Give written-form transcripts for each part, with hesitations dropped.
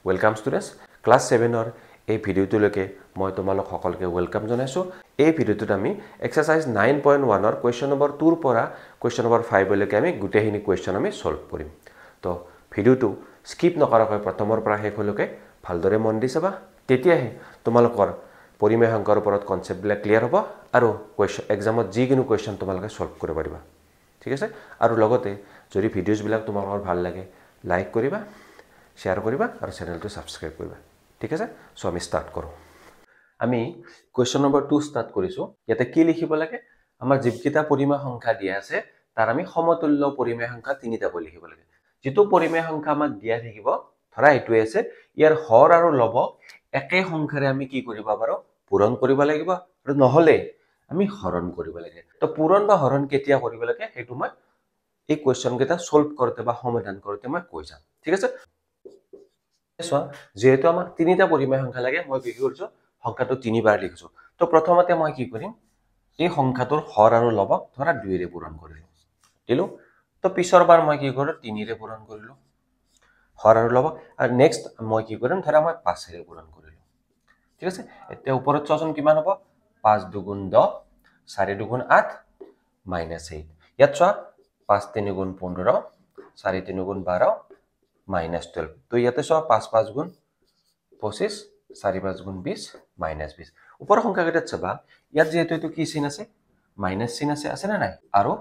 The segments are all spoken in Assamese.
Welcome students, class 7 or এই ভিডিওটোলৈকে মই তোমালোক সকলকে ওয়েলকাম জনাইছো। এই ভিডিওটোত আমি এক্সারসাইজ 9.1 ৰ কোয়েশ্চন নম্বৰ 2 ৰ পৰা কোয়েশ্চন নম্বৰ 5 লৈকে আমি গুটেহিনি কোয়েশ্চন আমি সলভ কৰিম। তো ভিডিওটো স্কিপ নকৰাকৈ প্ৰথমৰ পৰা শেষলৈকে ভালদৰে মন দি চাবা, তেতিয়াহে তোমালোকৰ পৰিমেয় সংখ্যাৰ ওপৰত কনসেপ্টবিলাক ক্লিয়াৰ হ'ব আৰু কোয়েশ্চন এক্সামত যিকোনো কোয়েশ্চন তোমালোকে সলভ কৰিব পাৰিবা। ঠিক আছে? আৰু লগতে যদি ভিডিওছবিলাক তোমালোকৰ ভাল লাগে লাইক কৰিবা, শেয়াৰ কৰিবা আৰ চ্যানেলটো সাবস্ক্ৰাইব কৰিবা। ঠিক আছে? সো আমি স্টাৰ্ট কৰো। আমি কোয়েশ্চন নম্বৰ 2 স্টাৰ্ট কৰিছো। ইয়াতে কি লিখিব লাগে? আমাৰ যিকিটা পৰিমেয় সংখ্যা দিয়া আছে তাৰ আমি সমতুল্য পৰিমেয় সংখ্যা তিনিটা কৈ লিখিব লাগে। যেটো পৰিমেয় সংখ্যা আমাক দিয়া থাকিব, ধৰা এটোৱে আছে, ইয়াৰ হৰ আৰু লবক একে সংখ্যাৰে আমি কি কৰিব পাৰো? পূৰণ কৰিব লাগিব, আৰু নহলে আমি হৰণ কৰিব লাগে। তো পূৰণ বা হৰণ কেতিয়া কৰিব লাগে হেতু মই এই কোয়েশ্চন কেইটা সলভ কৰোতে বা সমাধান কৰোতে মই কৈ যাম। ঠিক আছে? যেহেতু আমাক তিনিটা পৰিমেয় সংখ্যা লাগে, মই কি কৰিছো সংখ্যাটো তিনিবাৰ লিখিছো। তো প্ৰথমতে মই কি কৰিম, এই সংখ্যাটোৰ হৰ আৰু লবক ধৰা 2 ৰে পূৰণ কৰিলো দিলো। তো পিছৰ বাৰ মই কি কৰিলো 3 ৰে পূৰণ কৰিলো হৰ আৰু লবক, আৰু নেক্সট মই কি কৰিম ধৰা মই 5 ৰে পূৰণ কৰিলো। ঠিক আছে? এতিয়া ওপৰত চোৱাচোন কিমান হ'ব? 5 দুগুণ 10, 4 দুগুণ 8 -8। ইয়াত চোৱা 5 3 গুণ 15, 4 3 গুণ 12 -12। তো ইয়াতে চোৱা 5 5 গুণ 25, 4 5 গুণ 20 -20। ওপৰৰ সংখ্যাকেইটাত চাবা, ইয়াত যেহেতু এইটো কি চিন আছে, মাইনাস চিন আছে না নাই, আৰু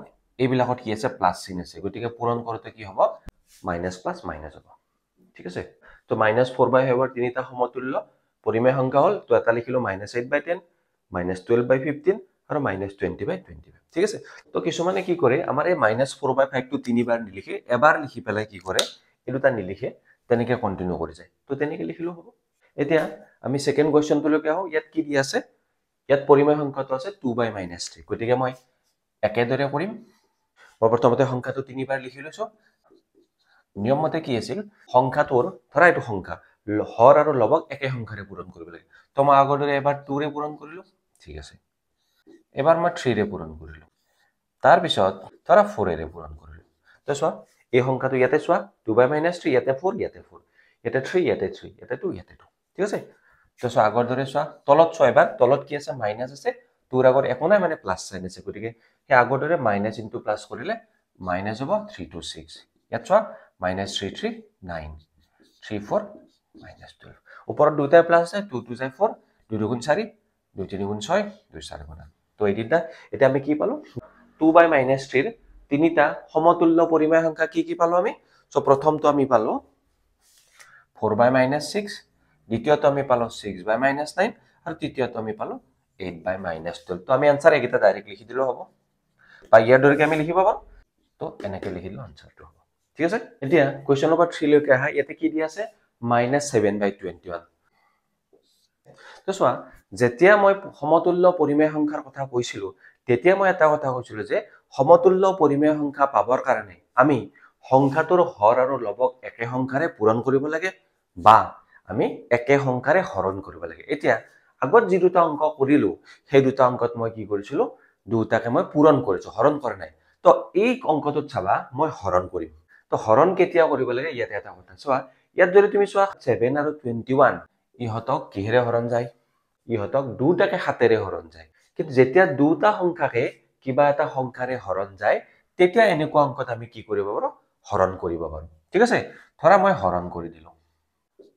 এইবিলাকত কি আছে, প্লাস চিন আছে। গতিকে পূৰণ কৰোতে কি হ'ব? মাইনাস প্লাস মাইনাস হ'ব। ঠিক আছে? তো -4/5 তিনিটা সমতুল্য পৰিমেয় সংখ্যা হ'ল। তো এটা লিখিলো -8/10, -12/15 আৰু -20/25। ঠিক আছে? তো কিছুমানে কি কৰে, আমাৰ এই -4/5 টো তিনিবাৰ নিলিখে, এবাৰ লিখি পেলাই কি কৰে, এই দুটা নিলিখে, তেনেকে কন্টিনিউ কৰি যায়। তো তেনেকে লিখিলো হ'ব। এতিয়া আমি সেকেন্ড কোয়েশ্চনটোলৈকে আহো। ইয়াত কি দি আছে? ইয়াত পৰিমেয় সংখ্যাটো আছে 2/-3। গতিকে মই একেদৰে কৰিম। মই প্ৰথমতে সংখ্যাটো তিনিবাৰ লিখি লৈছো। নিয়ম মতে কি আছিল, সংখ্যাটোৰ ধৰা এইটো সংখ্যা হৰ আৰু লবক একে সংখ্যাৰে পূৰণ কৰিব লাগে। তো মই আগৰ দৰে এবাৰ 2 ৰে পূৰণ কৰিলো। ঠিক আছে? এবাৰ মই 3 ৰে পূৰণ কৰিলো। তাৰ পিছত ধৰা 4 ৰে পূৰণ কৰিলো। তো চোৱা এই সংখ্যাটো ইয়াতে চোৱা 2/-3, ইয়াতে 4, ইয়াতে 4, ইয়াতে 3, ইয়াতে 3, ইয়াতে 2, ইয়াতে 2। ঠিক আছে? তো চোৱা আগৰ দৰে চোৱা, তলত চোৱা এবাৰ, তলত কি আছে? মাইনাস আছে। 2ৰ আগত একো নাই, মানে প্লাস সাইন আছে। গতিকে সেই আগৰ দৰে মাইনাস ইনটু প্লাস কৰিলে মাইনাস হ'ব 3 2 6। ইয়াত চোৱা -3 3 9, 3 4 -12। ওপৰত দুটাই প্লাস আছে, 2 2 যায় 4, 2 2 গুণ 4, 2 3 গুণ 6, 2 4 গুণ 8। তো এই তিনিটা এটা আমি কি পালো? 2/-3 তিনিটা সমতুল্য পৰিমেয় সংখ্যা কি কি পালো আমি? সো প্ৰথমটো আমি পালো 4/-6, দ্বিতীয়টো আমি পালো 6/-9, আৰু তৃতীয়টো আমি পালো 8/-12। তো আমি আনসাৰ এইকেইটা ডাইৰেক্ট লিখি দিলেও হ'ব, বা ইয়াৰ দৰে আমি লিখিব পাৰো। তো এনেকে লিখিলো আনসাৰটো হ'ব। ঠিক আছে? এতিয়া কোয়েশ্চন নম্বৰ 3 লৈকে আহা। ইয়াতে কি দি আছে? -7/21। তো চোৱা, যেতিয়া মই সমতুল্য পৰিমেয় সংখ্যাৰ কথা কৈছিলো, তেতিয়া মই এটা কথা কৈছিলো যে সমতুল্য পৰিমেয় সংখ্যা পাবৰ কাৰণে আমি সংখ্যাটোৰ হৰ আৰু লবক একে সংখ্যাৰে পূৰণ কৰিব লাগে, বা আমি একে সংখ্যাৰে হৰণ কৰিব লাগে। এতিয়া আগত যি দুটা অংক কৰিলো, সেই দুটা অংকত মই কি কৰিছিলো? দুটাকে মই পূৰণ কৰিছো, হৰণ কৰা নাই। তো এই অংকটোত চাবা মই হৰণ কৰিম। তো হৰণ কেতিয়া কৰিব লাগে, ইয়াতে এটা কথা চোৱা। ইয়াত যদি তুমি চোৱা 7 আৰু 21, ইহঁতক কিহেৰে হৰণ যায়? ইহঁতক দুটাকে 7ৰে হৰণ যায়। কিন্তু যেতিয়া দুটা সংখ্যাকে কিবা এটা সংখ্যাৰে হৰণ যায়, তেতিয়া এনেকুৱা অংকত আমি কি কৰিব পাৰো? হৰণ কৰিব পাৰো। ঠিক আছে? ধৰা মই হৰণ কৰি দিলো।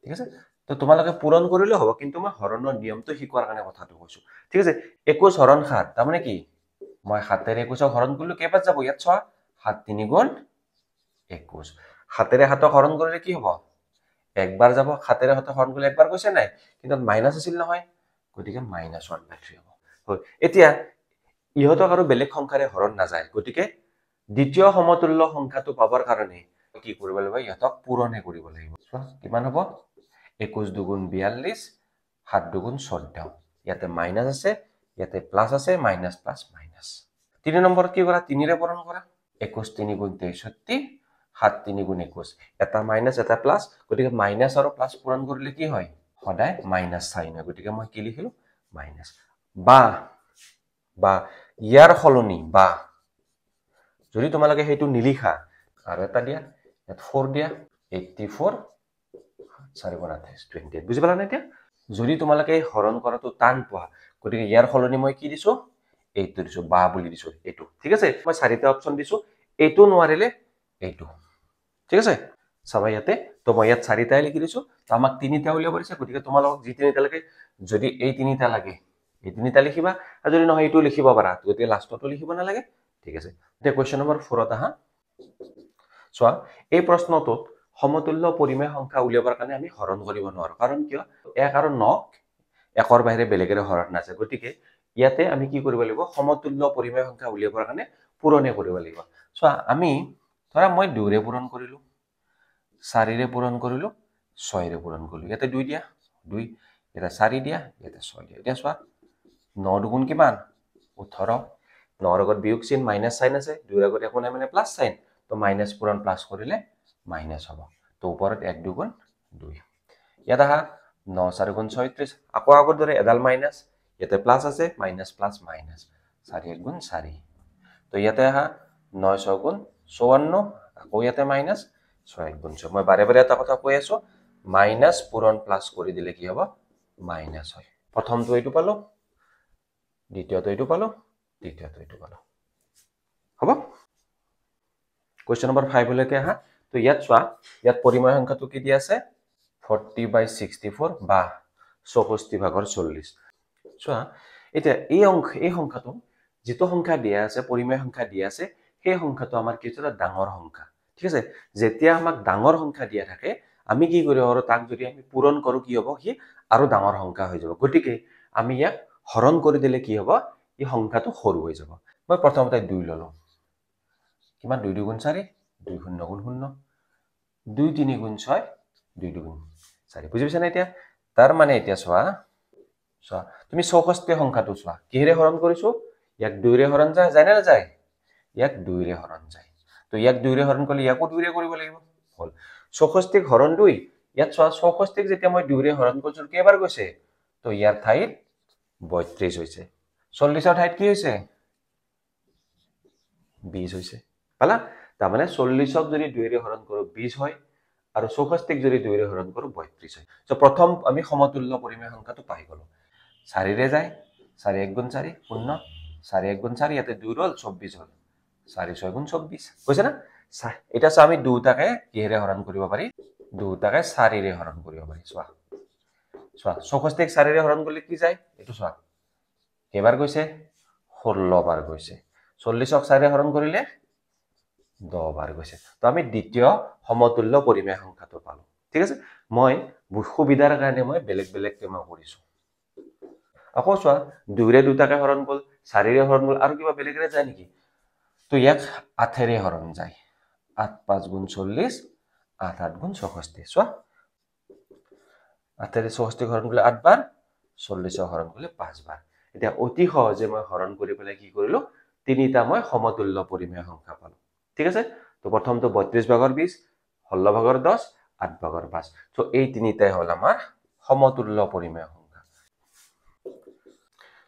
ঠিক আছে? তো তোমালোকে পূৰণ কৰিলেও হ'ব, কিন্তু মই হৰণৰ নিয়মটো শিকোৱাৰ কাৰণে কথাটো কৈছো। ঠিক আছে? 21 হৰণ 7, তাৰমানে কি? মই 7ৰে 21ক হৰণ কৰিলো, কেইবাৰ যাব? ইয়াত চোৱা 7 3 গুণ 21। 7ৰে 7ক হৰণ কৰিলে কি হ'ব? একবাৰ যাব। 7ৰে 7ক হৰণ কৰিলে একবাৰ গৈছে নাই? কিন্তু মাইনাস আছিল নহয়, গতিকে -1/3 হ'ব। হয়, এতিয়া ইহঁতক আৰু বেলেগ সংখ্যাৰে হৰণ নাযায়, গতিকে দ্বিতীয় সমতুল্য সংখ্যাটো পাবৰ কাৰণে কি কৰিব লাগিব? ইহঁতক পূৰণে কৰিব লাগিব। চোৱা কিমান হ'ব? 21 দুগুণ 42, 7 দুগুণ 14। ইয়াতে মাইনাস আছে, ইয়াতে প্লাস আছে, মাইনাস প্লাস মাইনাস। 3 নম্বৰত কি কৰা? 3 ৰে পূৰণ কৰা। 21 3 গুণ 63, 7 3 গুণ 21। এটা মাইনাস এটা প্লাস, গতিকে মাইনাস আৰু প্লাস পূৰণ কৰিলে কি হয়? সদায় মাইনাস সাইন হয়। গতিকে মই কি লিখিলো? মাইনাস। বা ইয়াৰ সলনি বা যদি তোমালোকে সেইটো নিলিখা, আৰু এটা দিয়া, ইয়াত 4 দিয়া, 84 4 গুণ 28 28 বুজি পালা না এতিয়া যদি তোমালোকে হৰণ কৰাটো টান পোৱা গতিকে ইয়াৰ সলনি মই কি দিছো এইটো দিছো বা বুলি দিছো এইটো ঠিক আছে মই চাৰিটা অপচন দিছো এইটো নোৱাৰিলে এইটো ঠিক আছে চাবা ইয়াতে তো মই ইয়াত চাৰিটাই লিখি দিছো আমাক তিনিটা উলিয়াব দিছে গতিকে তোমালোকক যি তিনিটা লাগে যদি এই তিনিটা লাগে এই তিনিটা লিখিবা আৰু যদি নহয় এইটো লিখিব পাৰা গতিকে লাষ্টটো লিখিব নালাগে ঠিক আছে এতিয়া কোৱেশ্চন নম্বৰ 4 আহা চোৱা এই প্ৰশ্নটোত সমতুল্য পৰিমেয় সংখ্যা উলিয়াবৰ কাৰণে আমি হৰণ কৰিব নোৱাৰো কাৰণ কিয় 1 আৰু 9 একৰ বাহিৰে বেলেগেৰে হৰণ নাযায় গতিকে ইয়াতে আমি কি কৰিব লাগিব সমতুল্য পৰিমেয় সংখ্যা উলিয়াবৰ কাৰণে পূৰণে কৰিব লাগিব চোৱা আমি ধৰা মই 2 ৰে পূৰণ কৰিলো 4 ৰে পূৰণ কৰিলো 6 ৰে পূৰণ কৰিলো ইয়াতে 2 দিয়া 2 এটা 4 দিয়া এটা 6 দিয়া এতিয়া চোৱা 9 দুগুণ কিমান 18 9 ৰ আগত বিয়োগ চিন মাইনাস সাইন আছে 2 ৰ আগত একো নাই মানে প্লাস সাইন তো মাইনাস পূৰণ প্লাস কৰিলে মাইনাস হ'ব তো ওপৰত 1 দুগুণ 2 ইয়াত আহা 9 4 গুণ 36 আকৌ আগৰ দৰে এডাল মাইনাস ইয়াতে প্লাস আছে মাইনাস প্লাস মাইনাস 4 1 গুণ 4 তো ইয়াতে আহা 9 6 গুণ 54 আকৌ ইয়াতে মাইনাস 6 1 গুণ 6 মই বাৰে বাৰে এটা কথা কৈ আছো মাইনাস পূৰণ প্লাস কৰি দিলে কি হ'ব মাইনাস হয় প্ৰথমটো এইটো পালো দ্বিতীয়টো এইটো পালো তৃতীয়টো এইটো পালো হ'ব কোৱেশ্চন নম্বৰ 5 লৈকে আহা তো ইয়াত চোৱা ইয়াত পৰিমেয় সংখ্যাটো কি দিয়া আছে 40/64 বা 64/40 চোৱা এতিয়া এই সংখ্যাটো যেটো সংখ্যা দিয়া আছে পৰিমেয় সংখ্যা দিয়া আছে সেই সংখ্যাটো আমাৰ কি হৈছে ডাঙৰ সংখ্যা ঠিক আছে যেতিয়া আমাক ডাঙৰ সংখ্যা দিয়া থাকে আমি কি কৰিব আৰু তাক যদি আমি পূৰণ কৰো কি হ'ব কি আৰু ডাঙৰ সংখ্যা হৈ যাব গতিকে আমি ইয়াক হৰণ কৰি দিলে কি হ'ব এই সংখ্যাটো সৰু হৈ যাব মই প্ৰথমতে 2 ললো কিমান 2 2 গুণ 4 2 0 গুণ 0 2 3 গুণ 6 2 2 গুণ 4 বুজি পাইছা না এতিয়া তাৰ মানে এতিয়া চোৱা তুমি 64 সংখ্যাটো চোৱা কিহেৰে হৰণ কৰিছো ইয়াক 2 ৰে হৰণ যায় না যায় ইয়াক 2 ৰে হৰণ যায় তো ইয়াক 2 ৰে হৰণ কৰিলে ইয়াকো 2 ৰে কৰিব লাগিব হল 64 হৰণ 2 ইয়াত চোৱা 64 যেতিয়া মই 2 ৰে হৰণ কৰিছো কেইবাৰ গৈছে তো ইয়াৰ ঠাইত 32 হৈছে 40 ৰ ঠাইত কি হৈছে 20 হৈছে পালা তাৰ মানে 40 ক যদি 2 ৰে হৰণ কৰো 20 হয় আৰু 64 ক যদি 2 ৰে হৰণ কৰো 32 হয় সো প্ৰথম আমি সমতুল্য পৰিমেয় সংখ্যাটো পাই গলো 4 ৰে যায় 4 1 গুণ 4 0 4 1 গুণ 4 ইয়াতে 2 ৰল 24 হল 4 6 গুণ 24 কৈছে না এটা সা আমি দুটাকে কিহেৰে হৰণ কৰিব পাৰি দুটাকে 4 ৰে হৰণ কৰিব পাৰি চোৱা 64 4 ৰে হৰণ কৰিলে কি যায় এটো চোৱা কেবাৰ গৈছে 16 বাৰ গৈছে 40 ক 4 ৰে হৰণ কৰিলে 10 বাৰ গৈছে তো আমি দ্বিতীয় সমতুল্য পৰিমেয় সংখ্যাটো পালো ঠিক আছে মই সুবিধাৰ কাৰণে মই বেলেগ বেলেগ কে মই কৰিছো আকৌ চোৱা 2 ৰে দুটাকে হৰণ কল 4 ৰে হৰণ কল আৰু কিবা বেলেগৰে যায় নেকি তো ইয়াক 8 ৰে হৰণ যায় 8 5 গুণ 40 8 8 গুণ 64 চোৱা 8 ৰে 64 হৰণ কৰিলে 8 বাৰ 40 হৰণ কৰিলে 5 বাৰ এতিয়া অতি সহজে মই হৰণ কৰি পেলাই কি কৰিলো তিনিটা মই সমতুল্য পৰিমেয় সংখ্যা পালো ঠিক আছে তো প্ৰথমটো 32/20 16/10 8/5 সো এই তিনিটাই হল আমাৰ সমতুল্য পৰিমেয় সংখ্যা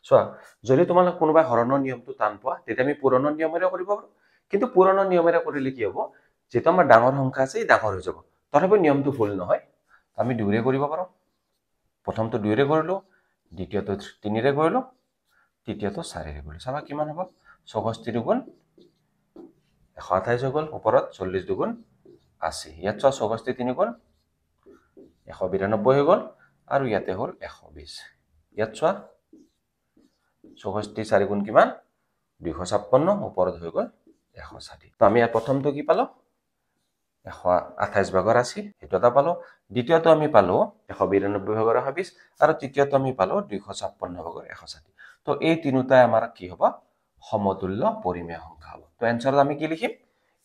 চোৱা যদি তোমালোক কোনোবা হৰণৰ নিয়মটো টান পোৱা তেতিয়া আমি পুৰণৰ নিয়মেৰে কৰিব পাৰো কিন্তু পুৰণৰ নিয়মেৰে কৰিলে কি হ'ব যেটো আমাৰ ডাঙৰ সংখ্যা আছে এই ডাঙৰ হৈ যাব তথাপি নিয়মটো ভুল নহয় আমি 2 ৰে কৰিব পাৰো প্ৰথমটো 2 ৰে কৰিলো দ্বিতীয়টো 3 ৰে কৰিলো তৃতীয়টো 4 ৰে কৰিলো চাবা কিমান হ'ব 64 গুণ 128 হৈ গল ওপৰত 40 দুগুণ 80 ইয়াত 64 3 গুণ 192 হৈ গল আৰু ইয়াতে হল 120 ইয়াত 64 4 গুণ কিমান 256 ওপৰত হৈ গল 160 তো আমি প্ৰথমটো কি পালো 128/80 এটো এটা পালো দ্বিতীয়টো আমি পালো 192/120 আৰু তৃতীয়টো আমি পালো 256/160 তো এই তিনিটাই আমাৰ কি হ'ব সমতুল্য পৰিমেয় সংখ্যা হ'ব তো এনসাৰত আমি কি লিখিম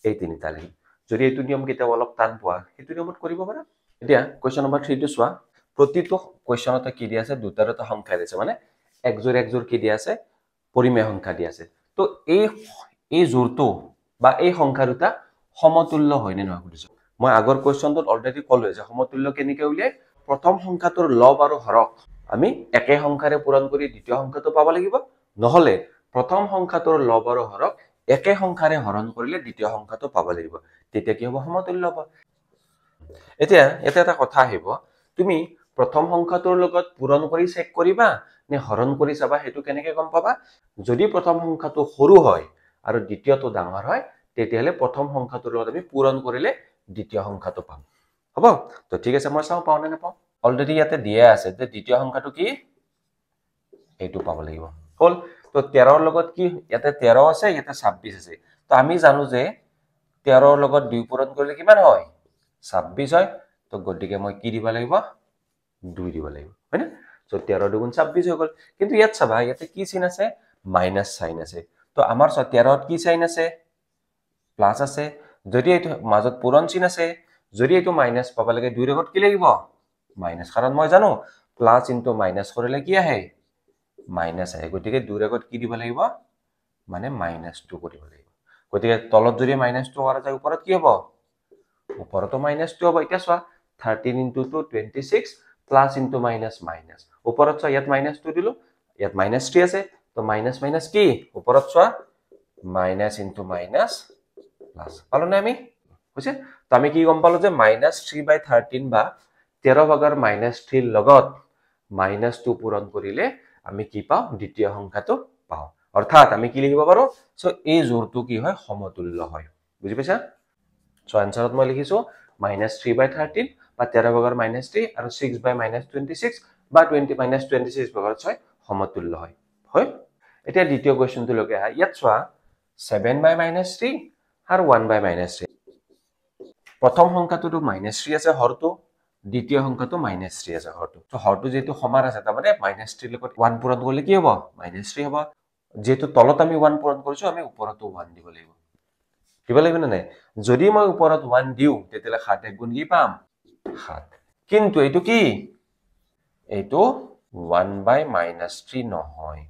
এই তিনিটা লিখিম যদি এইটো নিয়ম কিটা অলপ টান পোৱা সেইটো নিয়মত কৰিব পাৰা এতিয়া কোৱেশ্চন নম্বৰ 3 টো চোৱা প্ৰতিটো কোৱেশ্চনতে কি দিয়া আছে দুটাৰটা সংখ্যা দিছে মানে একজোৰ কি দিয়া আছে পৰিমেয় সংখ্যা দিয়া আছে তো এই জোৰটো বা এই সংখ্যা দুটা সমতুল্য হয় নে নহয় বুজিছো মই আগৰ কোৱেশ্চনটোত অলৰেডি কলো যে সমতুল্য কেনেকৈ উলিয়াই প্ৰথম সংখ্যাটোৰ লব আৰু হৰক আমি একে সংখ্যাৰে পূৰণ কৰি দ্বিতীয় সংখ্যাটো পাব লাগিব নহলে প্ৰথম সংখ্যাটোৰ লব আৰু হৰক একে সংখ্যাৰে হৰণ কৰিলে দ্বিতীয় সংখ্যাটো পাব লাগিব তেতিয়া কি হ'ব সমতুল্য হ'ব এতিয়া এটা কথা আহিব তুমি প্ৰথম সংখ্যাটোৰ লগত পূৰণ কৰি চেক কৰিবা নে হৰণ কৰি চাবা সেইটো কেনেকৈ গম পাবা যদি প্ৰথম সংখ্যাটো সৰু হয় আৰু দ্বিতীয়টো ডাঙৰ হয় তেতিয়াহলে প্ৰথম সংখ্যাটোৰ লগত আমি পূৰণ কৰিলে দ্বিতীয় সংখ্যাটো পাম হ'ব তো ঠিক আছে মই চাও পাও নে নাপাও অলৰেডি ইয়াতে দিয়া আছে যে দ্বিতীয় সংখ্যাটো কি এইটো পাব লাগিব হল তো 13 ৰ লগত কি ইয়াতে 13 আছে ইয়াতে 26 আছে তো আমি জানো যে 13 ৰ লগত 2 পূৰণ কৰিলে কিমান হয় 26 হয় তো গতিকে মই কি দিব লাগিব 2 দিব লাগিব হয়নে সো 13 দুগুণ 26 হৈ গল কিন্তু ইয়াত চাবা ইয়াতে কি চিন আছে মাইনাস সাইন আছে তো আমাৰ 13 ত কি সাইন আছে প্লাস আছে যদি এটো মাজত পূৰণ চিন আছে যদি এটো মাইনাস পাব লাগে 2 ৰ লগত কি লাগিব মাইনাস কাৰণ মই জানো প্লাস ইনটু মাইনাস কৰিলে কি আহে মাইনাস আহে গতিকে 2 ৰ লগত কি দিব লাগিব মানে -2 কৰিব লাগিব গতিকে তলত যদি -2 কৰা যায় ওপৰত কি হ'ব ওপৰতো -2 হ'ব এটা চোৱা 13 into 2 26 plus into minus ওপৰত চোৱা ইয়াত -2 দিলো ইয়াত -3 আছে তো মাইনাস কি ওপৰত চোৱা মাইনাস into মাইনাস প্লাস পালো না আমি বুঝছে তো আমি কি গম পালো যে -3/13 বা 13 ভাগৰ -3 লগত -2 পূৰণ কৰিলে আমি কি পাও দ্বিতীয় সংখ্যাটো পাও অৰ্থাৎ আমি কি লিখিব পাৰো সো এই জোৰটো কি হয় সমতুল্য হয় বুজি পাইছা সো আনসাৰত মই লিখিছো -3/13 বা 13 ভাগৰ -3 আৰু 6/-26 বা 20 - 26 ভাগৰ 6 সমতুল্য হয় হয় এতিয়া দ্বিতীয় কোৱেশ্চনটো লগে আহা ইয়াত চোৱা 7/-3 আৰু 1/-3 প্ৰথম সংখ্যাটো -3 আছে হৰটো দ্বিতীয় সংখ্যাটো -3 আছে হৰটো তো হৰটো যেটো সমান আছে তাৰ মানে -3 লগত 1 পূৰণ কৰিলে কি হ'ব -3 হ'ব যেটো তলত আমি 1 পূৰণ কৰিছো আমি ওপৰতো 1 দিব লাগিব না নাই যদি মই ওপৰত 1 দিও তেতিয়ালে 7 এক গুণ কি পাম 7 কিন্তু এটো কি এটো 1/-3 নহয়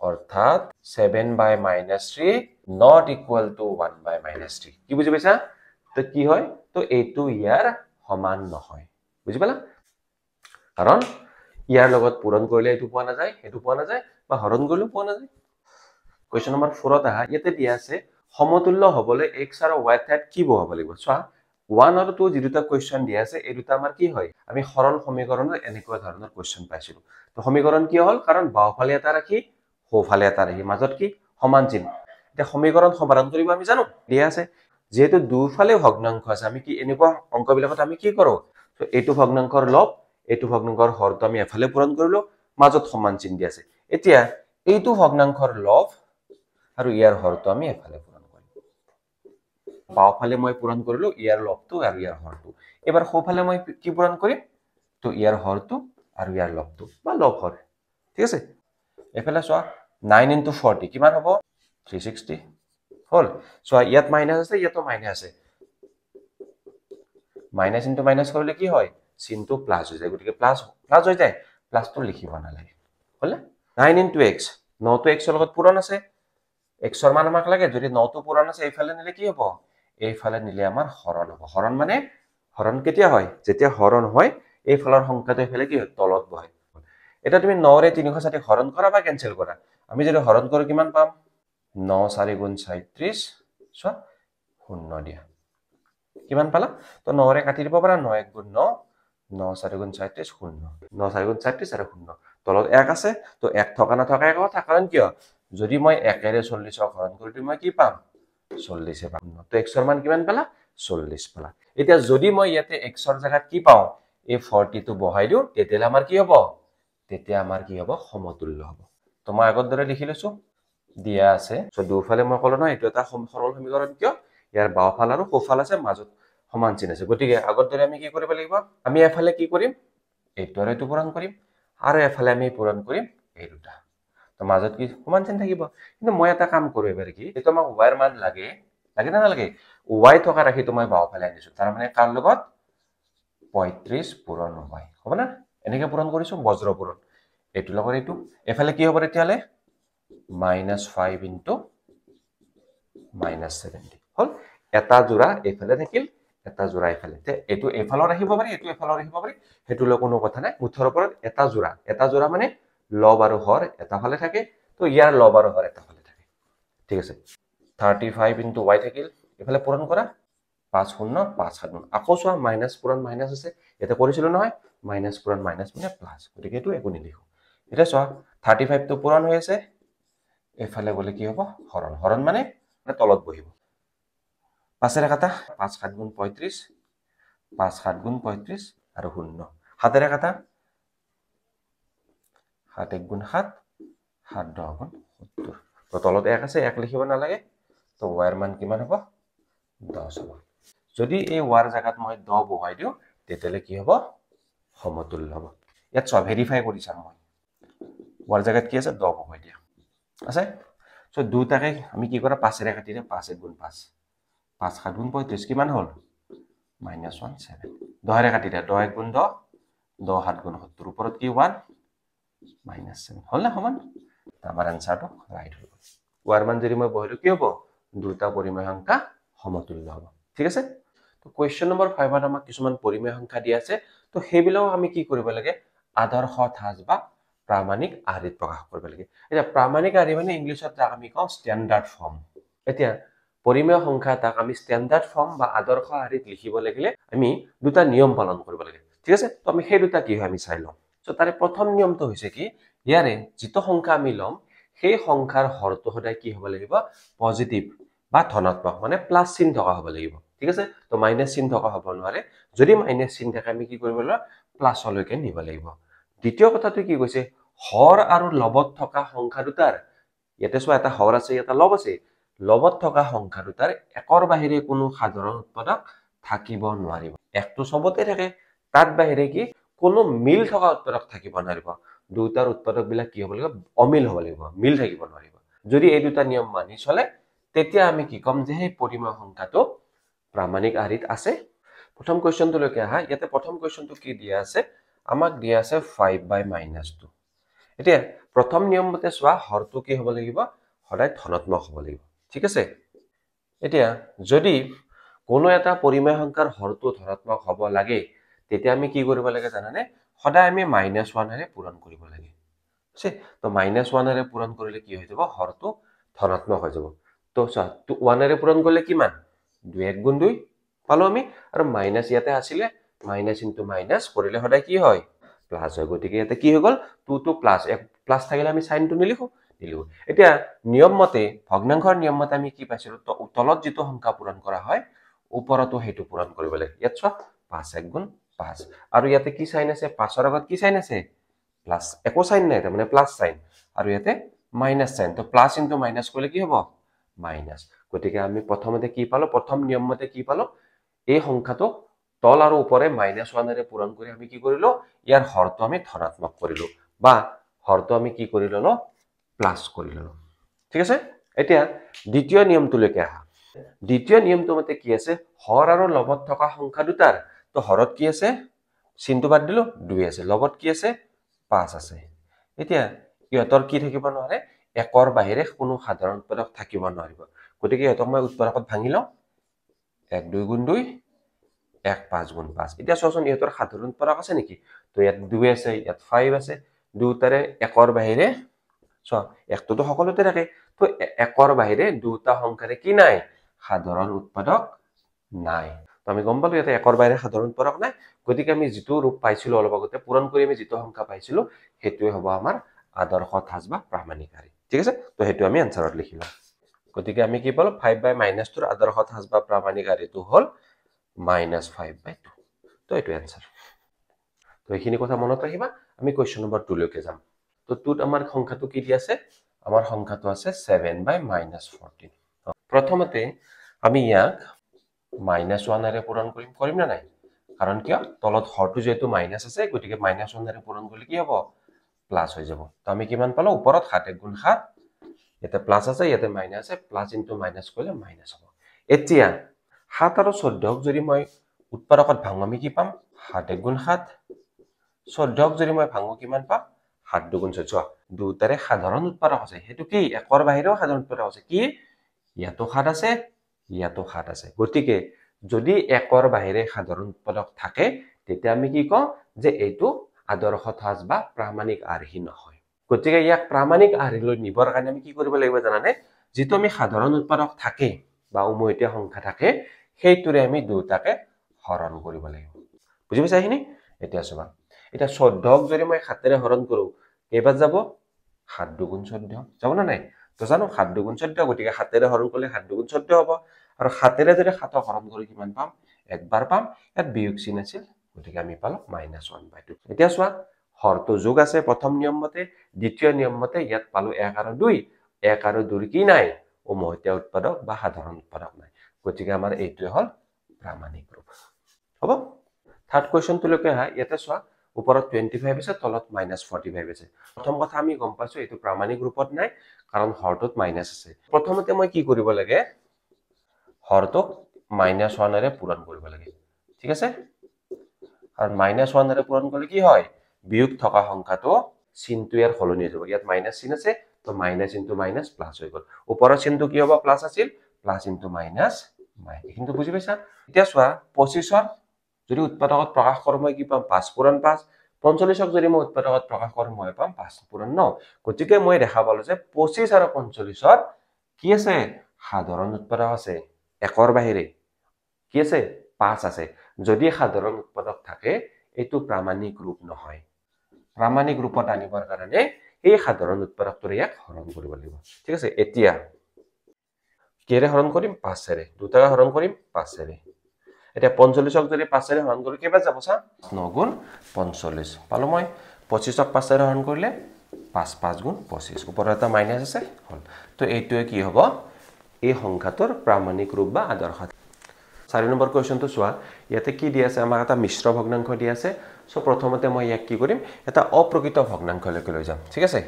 অৰ্থাৎ 7/-3 not equal to 1/-3 কি বুজি পাইছা তো কি হয় তো এটো ইয়াৰ সমান নহয় বুজি পালা কাৰণ ইয়াৰ লগত পূৰণ কৰিলে এটো পোৱা না যায় এটো পোৱা না যায় বা হৰণ কৰিলে পোৱা না যায় কোৱেশ্চন নম্বৰ 4 ত আহা ইয়াতে দিয়া আছে সমতুল্য হবলৈ x আৰু y ঠাইত কি বহাব লাগিব চোৱা 1 আৰু 2 যি দুটা কোৱেশ্চন দিয়া আছে এই দুটা আমাৰ কি হয় আমি সৰল সমীকৰণৰ এনেকুৱা ধৰণৰ কোৱেশ্চন পাইছিলো তো সমীকৰণ কি হল কাৰণ বাওফালে এটা ৰাখি সোঁফালে এটা ৰাখি মাজত কি সমান চিহ্ন এটা সমীকৰণ সমাধান কৰিব আমি জানো দিয়া আছে যেহেতু দুফালে ভগ্নাংশ আছে আমি কি এনেকুৱা অংকবিলাকত আমি কি কৰো তো এইটো ভগ্নাংশৰ লব এইটো ভগ্নাংশৰ হৰটো আমি এফালে পূৰণ কৰিলো মাজত সমান চিহ্ন দিয়া আছে এতিয়া এইটো ভগ্নাংশৰ লব আৰু ইয়াৰ হৰটো আমি এফালে পূৰণ কৰিম বাওফালে মই পূৰণ কৰিলো ইয়াৰ লবটো আৰু ইয়াৰ হৰটো এবাৰ সোঁফালে মই কি পূৰণ কৰিম তো ইয়াৰ হৰটো আৰু ইয়াৰ লবটো বা লব হৰ ঠিক আছে এফালে চোৱা 9 into 40 কিমান হ'ব 360 হল চোৱা ইয়াত মাইনাস আছে ইয়াতো মাইনাস আছে মাইনাস ইনটু মাইনাস কৰিলে কি হয় চিনটো প্লাস হৈ যায় গতিকে প্লাস হৈ যায় প্লাসটো লিখিব নালাগে হলে 9 into x 9 টো x ৰ লগত পূৰণ আছে x ৰ মান আমাক লাগে যদি 9 টো পূৰণ আছে এইফালে নিলে কি হ'ব এইফালে নিলে আমাৰ হৰণ হ'ব হৰণ মানে হৰণ কেতিয়া হয় যেতিয়া হৰণ হয় এইফালৰ সংখ্যাটো এইফালে কি হয় তলত বহে এটা তুমি 9 ৰে 360 হৰণ কৰা বা ক্যান্সেল কৰা আমি যদি হৰণ কৰো কিমান পাম 9 4 গুণ 37 চোৱা 0 দিয়া কিমান পালা তো 9 ৰে কাটি দিব পাৰা 9 1 গুণ 9 9 4 গুণ 37 0 9 4 গুণ 37 আৰু 0 তলত 1 আছে তো 1 থকা না থকা কথা কাৰণ কিয় যদি মই 1 ৰে 40 হৰণ কৰো মই কি পাম 40 পাম তো x ৰ মান কিমান পালা 40 পালা এতিয়া যদি মই ইয়াতে x ৰ জায়গাত কি পাও এই 40 টো বহাই দিও তেতিয়ালে আমাৰ কি হ'ব তেতিয়া আমাৰ কি হ'ব সমতুল্য হ'ব তো মই আগৰ দৰে লিখি লৈছো দিয়া আছে সো দুফালে মই কলো না এটো এটা সৰল সমীকৰণ কিয় ইয়াৰ বাওফাল আৰু সোঁফাল আছে মাজত সমান চিহ্ন আছে গতিকে আগৰ দৰে আমি কি কৰিব লাগিব আমি এফালে কি কৰিম এইটোৰে এইটো পূৰণ কৰিম আৰু এফালে আমি পূৰণ কৰিম এই দুটা তো মাজত কি সমান চিহ্ন থাকিব কিন্তু মই এটা কাম কৰো এবাৰ কি এটো আমাক y ৰ মান লাগে না নালাগে y থকা ৰাখি তো মই বাওফালে আনিছো তাৰ মানে কাৰ লগত 35 পূৰণ y হ'ব না এনেকে পূৰণ কৰিছো বজ্ৰ পূৰণ এইটো লগত এইটো এফালে কি হ'ব তেতিয়ালে -5 into -70 হল এটা জোড়া এফালে থাকিল এটা জোড়া এফালে তে এটো এফালৰ ৰাখিব পাৰি এটো এফালৰ ৰাখিব পাৰি হেতু ল কোনো কথা নাই মুঠৰ ওপৰত এটা জোড়া মানে লব আৰু হৰ এটা ফালে থাকে তো ইয়াৰ লব আৰু হৰ এটা ফালে থাকে ঠিক আছে 35 into y থাকিল এফালে পূৰণ কৰা 5 শূন্য 5 7 গুণ আকৌ চোৱা মাইনাস পূৰণ মাইনাস আছে এটা কৰিছিল নহয় মাইনাস পূৰণ মাইনাস মানে প্লাস গতিকে এটো একো নিলিখো এটা চোৱা 35 টো পূৰণ হৈ আছে এফালে গলে কি হ'ব হৰণ হৰণ মানে তলত বহিব 5 এৰ কাটা 5 7 গুণ 35 5 7 গুণ 35 আৰু 0 7 এর কাটা 7 1 গুণ 7 7 10 গুণ 70 তো তলত 1 আছে 1 লিখিব নালাগে তো y এর মান কিমান হ'ব 10 হ'ব যদি এই y এর জায়গাত মই 10 বহাই দিও তেতিয়ালে কি হ'ব সমতুল্য হ'ব ইয়াত সব ভেৰিফাই কৰিছাম মই y এর জায়গাত কি আছে 10 বহাই দিয়া আছে সো দুটাকে আমি কি কৰা 5 এৰে কাটি দে 5 1 গুণ 5 5 7 গুণ 35 কিমান হল -17 10 এৰে কাটি দে 10 1 গুণ 10 10 7 গুণ 70 ওপৰত কি 1 -7 হল না সমান আমাৰ আনসাৰটো ৰাইট হৈ গ'ল y এৰ মান যদি মই বহাইলো কি হ'ব দুটা পৰিমেয় সংখ্যা সমতুল্য হ'ব ঠিক আছে তো কোৱেশ্চন নম্বৰ 5 ত আমাক কিছুমান পৰিমেয় সংখ্যা দিয়া আছে তো হেবিলাও আমি কি কৰিব লাগে আদৰ্শ ঠাঁচ বা প্ৰামাণিক আৰ্হিত প্ৰকাশ কৰিব লাগে এটা প্ৰামাণিক আৰ্হি মানে ইংলিছত যাক আমি কওঁ স্ট্যান্ডাৰ্ড ফৰ্ম এতিয়া পৰিমেয় সংখ্যা তাক আমি স্ট্যান্ডাৰ্ড ফৰ্ম বা আদৰ্শ আৰ্হিত লিখিব লাগিলে আমি দুটা নিয়ম পালন কৰিব লাগে ঠিক আছে তো আমি সেই দুটা কি হয় আমি চাই লম সো তাৰে প্ৰথম নিয়মটো হৈছে কি ইয়াৰে যিটো সংখ্যা আমি লম সেই সংখ্যাৰ হৰটো সদায় কি হ'ব লাগিব পজিটিভ বা ধনাত্মক মানে প্লাস চিন থকা হ'ব লাগিব ঠিক আছে তো মাইনাস চিন থকা হ'ব নোৱাৰে যদি মাইনাস চিন থাকে আমি কি কৰিব লাগিব প্লাসলৈকে নিব লাগিব দ্বিতীয় কথাটো কি কৈছে হৰ আৰু লবত থকা সংখ্যা দুটাৰ ইয়াতে চোৱা এটা হৰ আছে এটা লব আছে লবত থকা সংখ্যা দুটাৰ একৰ বাহিৰে কোনো সাধাৰণ উৎপাদক থাকিব নোৱাৰিব একটো সবতে থাকে তাত বাহিৰে কি কোনো মিল থকা উৎপাদক থাকিব নোৱাৰিব দুটাৰ উৎপাদক বিলাক কি হ'ব লাগিব অমিল হ'ব লাগিব মিল থাকিব নোৱাৰিব যদি এই দুটা নিয়ম মানি চলে তেতিয়া আমি কি কম যে এই পৰিমেয় সংখ্যাটো প্ৰামাণিক আৰ্হিত আছে প্ৰথম কোৱেশ্চনটো লৈকে আহা ইয়াতে প্ৰথম কোৱেশ্চনটো কি দিয়া আছে আমাক দিয়া আছে 5/-2 এতিয়া প্ৰথম নিয়ম মতে চোৱা হৰটো কি হ'ব লাগিব সদায় ধনাত্মক হ'ব লাগিব ঠিক আছে এতিয়া যদি কোনো এটা পৰিমেয় সংখ্যাৰ হৰটো ধনাত্মক হ'ব লাগে তেতিয়া আমি কি কৰিব লাগে জানানে সদায় আমি -1 এৰে পূৰণ কৰিব লাগে আছে তো -1 এৰে পূৰণ কৰিলে কি হৈ যাব হৰটো ধনাত্মক হৈ যাব তো চোৱা 1 এৰে পূৰণ কৰিলে কিমান 2 1 গুণ 2 পালো আমি আৰু মাইনাস ইয়াতে আছিল মাইনাস ইনটু মাইনাস কৰিলে সদায় কি হয় প্লাস হয় গতিকে ইয়াতে কি হৈ গল 2 to প্লাস এক প্লাস থাকিলে আমি সাইনটো নিলিখো নিলিখো এতিয়া নিয়ম মতে ভগ্নাংশৰ নিয়ম মতে আমি কি পাইছিলো তো তলত যেটো সংখ্যা পূৰণ কৰা হয় ওপৰতো হেতু পূৰণ কৰিব লাগে ইয়াত চোৱা 5 1 গুণ 5 আৰু ইয়াতে কি সাইন আছে 5 ৰ আগত কি সাইন আছে প্লাস একো সাইন নাই মানে প্লাস সাইন আৰু ইয়াতে মাইনাস সাইন তো প্লাস ইনটু মাইনাস কৰিলে কি হ'ব মাইনাস গতিকে আমি প্ৰথমতে কি পালো প্ৰথম নিয়ম মতে কি পালো এই সংখ্যাটো তল আৰু ওপৰে -1 এৰে পূৰণ কৰি আমি কি কৰিলো ইয়াৰ হৰটো আমি ধনাত্মক কৰিলো বা হৰটো আমি কি কৰি ললো প্লাস কৰি ললো ঠিক আছে এতিয়া দ্বিতীয় নিয়মটোলৈকে আহা দ্বিতীয় নিয়মটো মতে কি আছে হৰ আৰু লবত থকা সংখ্যা দুটাৰ তো হৰত কি আছে চিনটো বাদ দিলো 2 আছে লবত কি আছে 5 আছে এতিয়া ইহতৰ কি থাকিব নোৱাৰে একৰ বাহিৰে কোনো সাধাৰণ উৎপাদক থাকিব নোৱাৰিব গতিকে ইহতক মই উৎপাদকত ভাঙি লওঁ 1 2 গুণ 2 1 5 গুণ 5 এতিয়া চোৱাচোন ইহতৰ সাধাৰণ উৎপাদক আছে নেকি তো ইয়াত 2 আছে ইয়াত 5 আছে দুটাৰে একৰ বাহিৰে চোৱা একটোতো সকলোতে থাকে তো একৰ বাহিৰে দুটা সংখ্যাৰে কি নাই সাধাৰণ উৎপাদক নাই তো আমি গম পালো ইয়াতে একৰ বাহিৰে সাধাৰণ উৎপাদক নাই গতিকে আমি যেটো ৰূপ পাইছিলো অলপ আগতে পূৰণ কৰি আমি যেটো সংখ্যা পাইছিলো হেতুৱে হ'ব আমাৰ আদৰ্শ ঠাঁচ বা প্ৰামাণিক আৰ্হি ঠিক আছে তো হেতু আমি আনসাৰত লিখিলা গতিকে আমি কি পালো 5/-2 ৰ আদৰ্শ ঠাঁচ বা প্ৰামাণিক আৰ্হিটো হল -5/2 তো এটো আনসাৰ তো এইখিনি কথা মনত ৰাখিবা আমি কোৱেশ্চন নম্বৰ 2 লৈকে যাম তো 2ত আমাৰ সংখ্যাটো কি দি আছে আমাৰ সংখ্যাটো আছে 7/-14 প্ৰথমতে আমি ইয়াক -1 এৰে পূৰণ কৰিম না নাই কাৰণ কিয় তলত হৰটো যেটো মাইনাস আছে গতিকে -1 এৰে পূৰণ কৰিলে কি হ'ব প্লাস হৈ যাব তো আমি কিমান পালো ওপৰত 7 1 গুণ 7 ইয়াতে প্লাস আছে ইয়াতে মাইনাস আছে প্লাস ইনটু মাইনাস কৰিলে মাইনাস হ'ব এতিয়া 7 আৰু 14ক যদি মই উৎপাদকত ভাঙো আমি কি পাম 7 1 গুণ 7 14ক যদি মই ভাঙো কিমান পাম 7 2 গুণ 14 দুটাৰে সাধাৰণ উৎপাদক আছে হেতু কি একৰ বাহিৰেও সাধাৰণ উৎপাদক আছে কি ইয়াতো 7 আছে ইয়াতো 7 আছে গতিকে যদি একৰ বাহিৰে সাধাৰণ উৎপাদক থাকে তেতিয়া আমি কি কওঁ যে এইটো আদৰ্শ ঠাঁচ বা প্ৰামাণিক আৰ্হি নহয় গতিকে ইয়াক প্ৰামাণিক আৰ্হিলৈ নিবৰ কাৰণে আমি কি কৰিব লাগিব জানানে যেটো আমি সাধাৰণ উৎপাদক থাকে বা উমৈহতীয়া সংখ্যা থাকে সেইটোৰে আমি দুটাকে হৰণ কৰিব লাগিব বুজি পাইছা এইখিনি এতিয়া চাবা এটা 14ক যদি মই 7ৰে হৰণ কৰো কেইবাৰ যাব 7 দুগুণ 14 যাব না নাই তো জানো 7 দুগুণ 14 গতিকে 7ৰে হৰণ কৰিলে 7 দুগুণ 14 হ'ব আৰু 7ৰে যদি 7ক হৰণ কৰি কিমান পাম একবাৰ পাম ইয়াত বিয়োগ চিন আছিল গতিকে আমি পালো -1/2 এতিয়া চোৱা হৰটো যোগ আছে প্ৰথম নিয়ম মতে দ্বিতীয় নিয়ম মতে ইয়াত পালো 1 আৰু 2 1 আৰু 2 কি নাই উমৈহতীয়া উৎপাদক বা সাধাৰণ উৎপাদক নাই গতিকে আমাৰ এইটোৱে হল প্ৰামাণিক ৰূপ হ'ব থাৰ্ড কোৱেশ্চনটো লৈকে আহা ইয়াতে চোৱা ওপৰত 25 আছে তলত -45 আছে প্ৰথম কথা আমি গম পাইছো এইটো প্ৰামাণিক ৰূপত নাই কাৰণ হৰটোত মাইনাস আছে প্ৰথমতে মই কি কৰিব লাগে হৰটোক -1ৰে পূৰণ কৰিব লাগে ঠিক আছে আৰু -1ৰে পূৰণ কৰিলে কি হয় বিয়োগ থকা সংখ্যাটো চিনটো ইয়াৰ সলনি হৈ যাব ইয়াত মাইনাস চিন আছে তো মাইনাস ইনটু মাইনাস প্লাস হৈ গল ওপৰৰ চিনটো কি হ'ব প্লাস আছিল প্লাস ইনটু মাইনাস কিন্তু বুজি পাইছা এতিয়া চোৱা 25ৰ যদি উৎপাদকত প্ৰকাশ কৰো মই কি পাম 5 পূৰণ 5 45ক যদি মই উৎপাদকত প্ৰকাশ কৰো মই পাম 5 পূৰণ 9 গতিকে মই দেখা পালো যে 25 আৰু 45ৰ কি আছে সাধাৰণ উৎপাদক আছে একৰ বাহিৰে কি আছে 5 আছে যদি সাধাৰণ উৎপাদক থাকে এটো প্ৰামাণিক ৰূপ নহয় প্ৰামাণিক ৰূপত আনিবৰ কাৰণে এই সাধাৰণ উৎপাদকটোৰে ইয়াক হৰণ কৰিব লাগিব ঠিক আছে এতিয়া কেৰে হৰণ কৰিম 5ৰে দুটাকে হৰণ কৰিম 5ৰে এতিয়া 45ক যদি 5ৰে হৰণ কৰো কেইবাৰ যাব চা 9 গুণ 45 পালো মই 25ক 5ৰে হৰণ কৰিলে 5 5 গুণ 25 ওপৰত এটা মাইনাস আছে হল তো এইটোৱে কি হ'ব এই সংখ্যাটোৰ প্ৰামাণিক ৰূপ বা আদৰ্শ 4 নম্বৰ কোৱেশ্চনটো চোৱা ইয়াতে কি দি আছে আমাক এটা মিশ্ৰ ভগ্নাংশ দি আছে সো প্ৰথমতে মই ইয়াক কি কৰিম এটা অপ্ৰকৃত ভগ্নাংশলৈকে লৈ যাম ঠিক আছে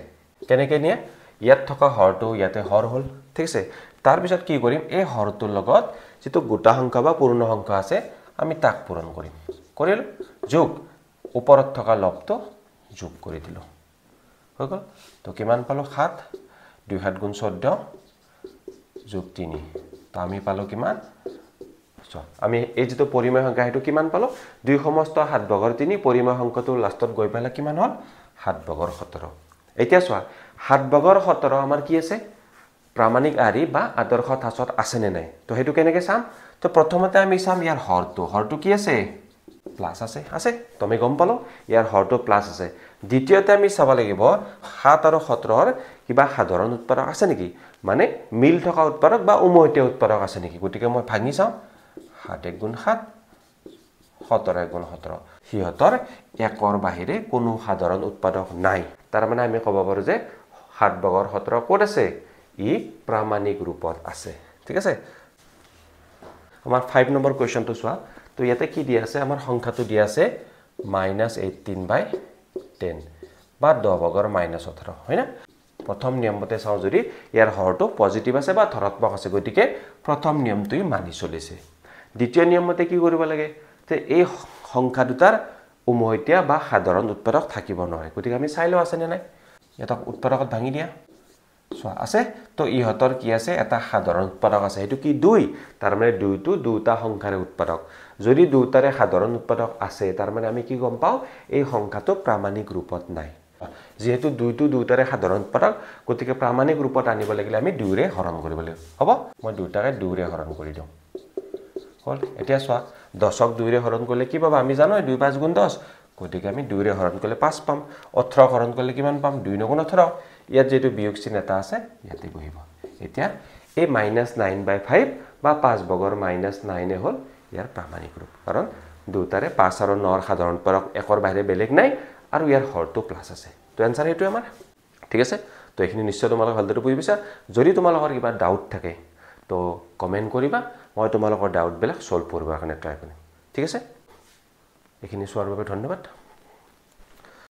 কেনেকৈ নিয়ে ইয়াত থকা হৰটো ইয়াতে হৰ হল ঠিক আছে তাৰ পিছত কি কৰিম এই হৰটোৰ লগত যেটো গোটা সংখ্যা বা পূৰ্ণ সংখ্যা আছে আমি তাক পূৰণ কৰিম কৰিল যোগ ওপৰত থকা লবটো যোগ কৰি দিলো হৈ গল তো কিমান পালো 7 2 7 গুণ 14 যোগ 3 তো আমি পালো কিমান আমি এই যেটো পৰিমেয় সংখ্যা হেতু কিমান পালো 2 সমস্ত 7 ভাগৰ 3 পৰিমেয় সংখ্যাটো লাষ্টত গৈ পালে কিমান হল 7 ভাগৰ 17 এতিয়া চোৱা 7 ভাগৰ 17 আমাৰ কি আছে প্ৰামাণিক আৰি বা আদৰ্শ থাচত আছে নে নাই তো হেতু কেনেকৈ চাম তো প্ৰথমতে আমি চাম ইয়াৰ হৰটো কি আছে প্লাস আছে তো আমি গম পালো ইয়াৰ হৰটো প্লাস আছে দ্বিতীয়তে আমি চাব লাগিব 7 আৰু 17ৰ কিবা সাধাৰণ উৎপাদক আছে নেকি মানে মিল থকা উৎপাদক বা উমৈহতীয়া উৎপাদক আছে নেকি গতিকে মই ভাঙি চাম 7 1 গুণ 7 17 1 গুণ 17 হিহতৰ একৰ বাহিৰে কোনো সাধাৰণ উৎপাদক নাই তাৰ মানে আমি ক'ব পাৰো যে 7 ভাগৰ 17 ক'ত আছে ই প্ৰামাণিক ৰূপত আছে ঠিক আছে আমাৰ 5 নম্বৰ কোৱেশ্চনটো চোৱা তো ইয়াতে কি দি আছে আমাৰ সংখ্যাটো দি আছে -18/10 বা 10 ভাগৰ -18 হয় না প্ৰথম নিয়মতে চাও যদি ইয়াৰ হৰটো পজিটিভ আছে বা ধনাত্মক আছে গতিকে প্ৰথম নিয়মটোই মানি চলিছে দ্বিতীয় নিয়মতে কি কৰিব লাগে যে এই সংখ্যা দুটাৰ উমৈহতীয়া বা সাধাৰণ উৎপাদক থাকিব নহয় গতিকে আমি চাই লও আছে নে নাই এটা উৎপাদকত ভাঙি দিয়া সো আছে তো ইহতৰ কি আছে এটা সাধাৰণ উৎপাদক আছে এটো কি 2 তাৰ মানে 2 টো দুটা সংখ্যাৰ উৎপাদক যদি দুটাৰে সাধাৰণ উৎপাদক আছে তাৰ মানে আমি কি গম পাও এই সংখ্যাটো প্ৰামাণিক ৰূপত নাই যেহেতু 2 টো দুটাৰে সাধাৰণ উৎপাদক গতিকে প্ৰামাণিক ৰূপত আনিব লাগিলে আমি 2 ৰে হৰণ কৰিব লাগিব হ'ব মই দুটাকে 2 ৰে হৰণ কৰি দিও হল এতিয়া চোৱা 10ক 2 ৰে হৰণ কৰিলে কি পাবা আমি জানো 2 5 গুণ 10 গতিকে আমি 2 ৰে হৰণ কৰিলে 5 পাম 18 হৰণ কৰিলে কিমান পাম 2 9 গুণ 18 ইয়াত যেটো বিয়োগ চিন এটা আছে ইয়াতে বহিব এতিয়া এই -9/5 বা 5 ভাগৰ -9 এ হল ইয়াৰ প্ৰামাণিক ৰূপ কাৰণ দুটাৰে 5 আৰু 9 ৰ সাধাৰণ উৎপাদক একৰ বাহিৰে বেলেগ নাই আৰু ইয়াৰ হৰটো প্লাস আছে তো আনসাৰ হেতু আমাৰ ঠিক আছে তো এখিনি নিশ্চয় তোমালোক ভালদৰে বুজি পাইছা যদি তোমালোকৰ কিবা ডাউট থাকে তো কমেন্ট কৰিবা মই তোমালোকৰ ডাউট বিলাক সলভ কৰিবৰ কাৰণে ট্ৰাই কৰিম ঠিক আছে এখিনি চোৱাৰ বাবে ধন্যবাদ